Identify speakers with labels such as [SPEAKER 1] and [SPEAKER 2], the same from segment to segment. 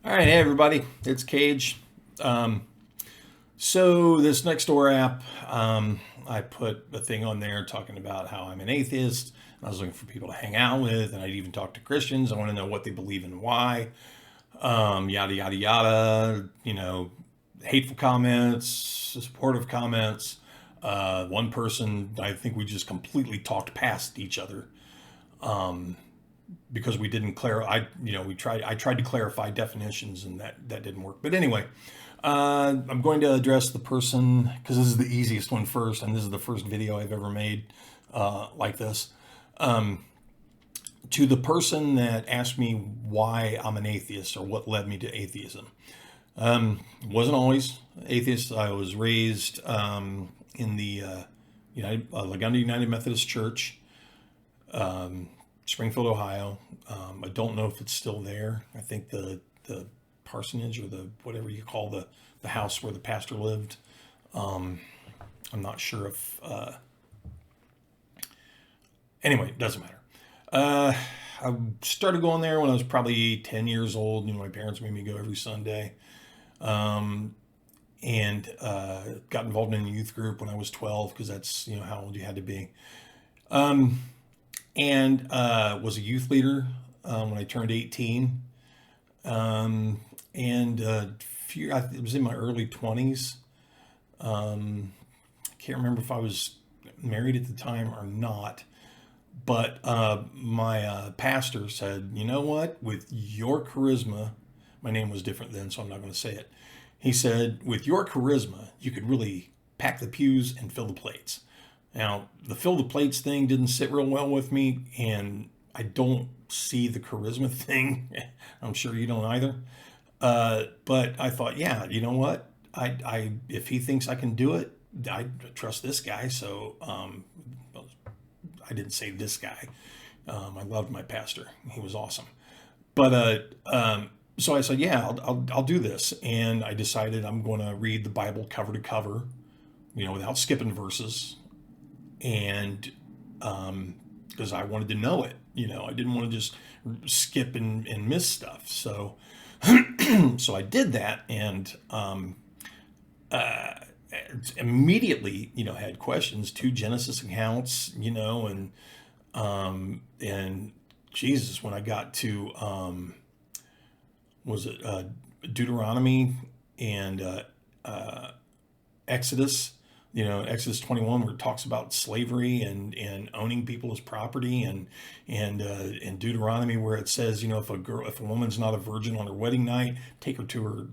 [SPEAKER 1] All right, hey everybody, it's Cage. So this next door app, I put a thing on there talking about how I'm an atheist. I was looking for people to hang out with, and I'd even talk to Christians. I want to know what they believe and why. Yada yada yada. Hateful comments, supportive comments. One person, I think we just completely talked past each other. Because we didn't clarify. I tried to clarify definitions, and that didn't work. But anyway, I'm going to address the person because this is the easiest one first, and this is the first video I've ever made like this. To the person that asked me why I'm an atheist or what led me to atheism. Wasn't always atheist. I was raised in the Laguna United Methodist Church. Springfield, Ohio. I don't know if it's still there. I think the parsonage or the whatever you call the house where the pastor lived. I'm not sure if. Anyway, it doesn't matter. I started going there when I was probably 10 years old. My parents made me go every Sunday. And got involved in a youth group when I was 12 because that's how old you had to be. And was a youth leader when I turned 18. It was in my early 20s. I can't remember if I was married at the time or not, but my pastor said, you know what, with your charisma, my name was different then, so I'm not going to say it. He said, with your charisma, you could really pack the pews and fill the plates. Now, the fill the plates thing didn't sit real well with me, and I don't see the charisma thing. I'm sure you don't either. But I thought, yeah, you know what? If he thinks I can do it, I trust this guy. So I didn't say this guy. I loved my pastor. He was awesome. But so I said, yeah, I'll do this. And I decided I'm going to read the Bible cover to cover, without skipping verses. And because I wanted to know it, I didn't want to just skip and miss stuff. So, so I did that, and immediately, had questions, 2 Genesis accounts, and Jesus, when I got to was it Deuteronomy and Exodus. Exodus 21, where it talks about slavery and owning people as property, and in Deuteronomy where it says, if a woman's not a virgin on her wedding night, take her to her,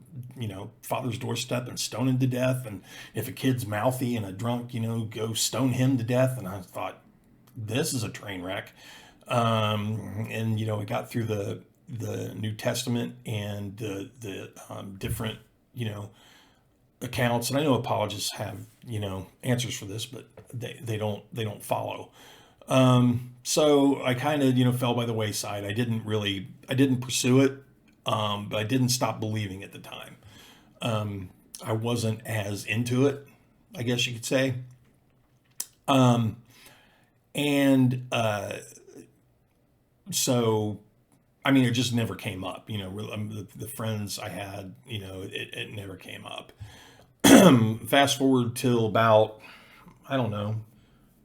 [SPEAKER 1] father's doorstep and stone him to death. And if a kid's mouthy and a drunk, go stone him to death. And I thought, this is a train wreck. And we got through the New Testament and the different, accounts, and I know apologists have answers for this, but they don't follow. So I kind of fell by the wayside. I didn't pursue it, but I didn't stop believing at the time. I wasn't as into it, I guess you could say. So it just never came up. The friends I had, it never came up. Fast forward till about, I don't know,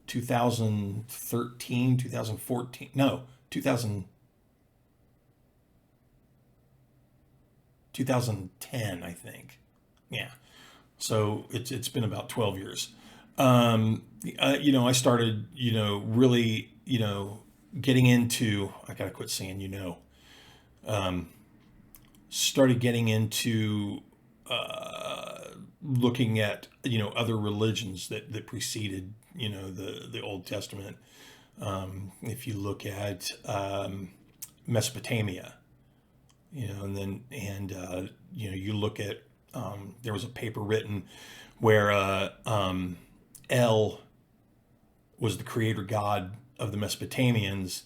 [SPEAKER 1] 2013, 2014, no, 2010, I think. Yeah. So it's been about 12 years. I started, really, getting into, I gotta quit saying, started getting into, looking at other religions that preceded the Old Testament. If you look at Mesopotamia, you look at there was a paper written where El was the creator god of the Mesopotamians,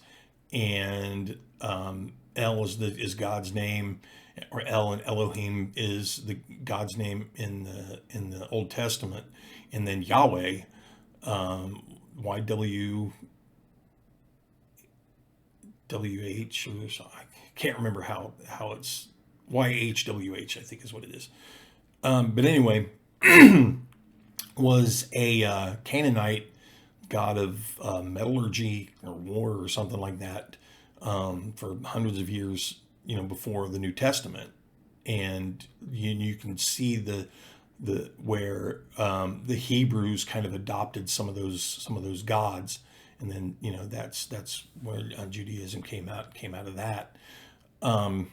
[SPEAKER 1] and El is God's name, or El and Elohim is the God's name in the Old Testament, and then Yahweh, YW WH, or I can't remember how it's YHWH, I think is what it is. But anyway, was a Canaanite god of metallurgy or war or something like that for hundreds of years, before the New Testament. And you can see the where the Hebrews kind of adopted some of those gods, and then that's where Judaism came out of that. And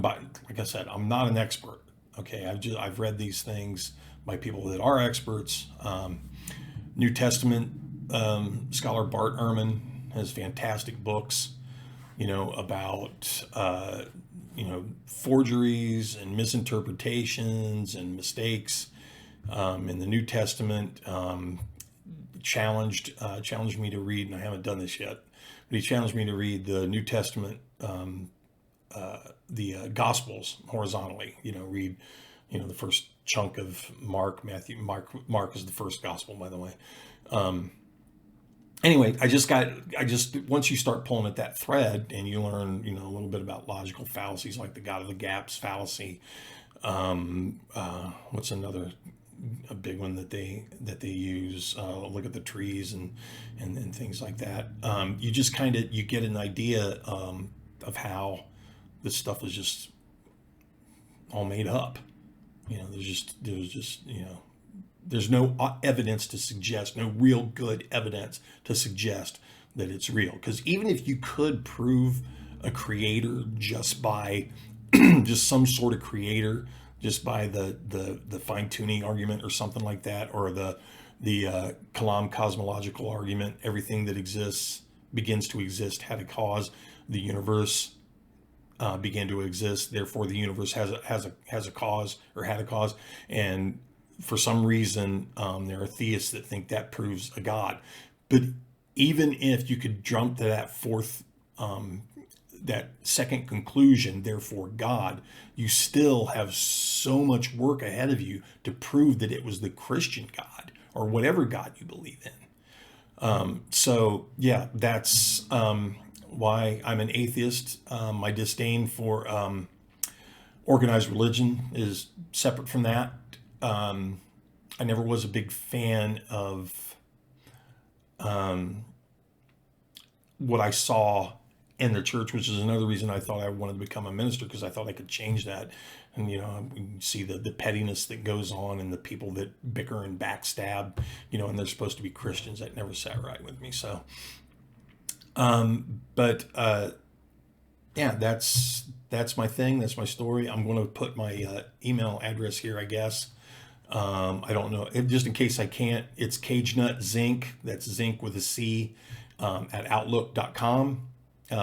[SPEAKER 1] like I said, I'm not an expert. Okay, I've read these things by people that are experts. New Testament scholar Bart Ehrman has fantastic books, about forgeries and misinterpretations and mistakes in the New Testament. Challenged me to read, and I haven't done this yet, but he challenged me to read the New Testament, the Gospels horizontally. Read, the first chunk of Mark, Matthew. Mark is the first Gospel, by the way. Anyway, once you start pulling at that thread and you learn, a little bit about logical fallacies like the God of the Gaps fallacy. What's another a big one that they use? Look at the trees and things like that. You just you get an idea of how this stuff is just all made up. There's no evidence to suggest, no real good evidence to suggest that it's real. Because even if you could prove a creator just by just some sort of creator, just by the fine-tuning argument or something like that, or the Kalam cosmological argument, everything that exists begins to exist had a cause. The universe began to exist, therefore the universe has a cause, or had a cause. And for some reason, there are theists that think that proves a God. But even if you could jump to that second conclusion, therefore God, you still have so much work ahead of you to prove that it was the Christian God or whatever God you believe in. So yeah, that's why I'm an atheist. My disdain for organized religion is separate from that. I never was a big fan of what I saw in the church, which is another reason I thought I wanted to become a minister, because I thought I could change that. And we see the pettiness that goes on and the people that bicker and backstab, and they're supposed to be Christians. That never sat right with me. So yeah, that's my thing. That's my story. I'm going to put my email address here, I guess. I don't know, just in case I can't. It's cagenutzinc, that's zinc with a C, at outlook.com.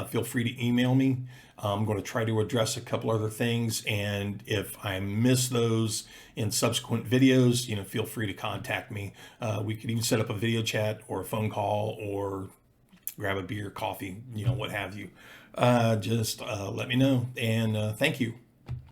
[SPEAKER 1] Feel free to email me. I'm going to try to address a couple other things, and if I miss those in subsequent videos, feel free to contact me. We could even set up a video chat or a phone call, or grab a beer, coffee, what have you. Just let me know, and thank you.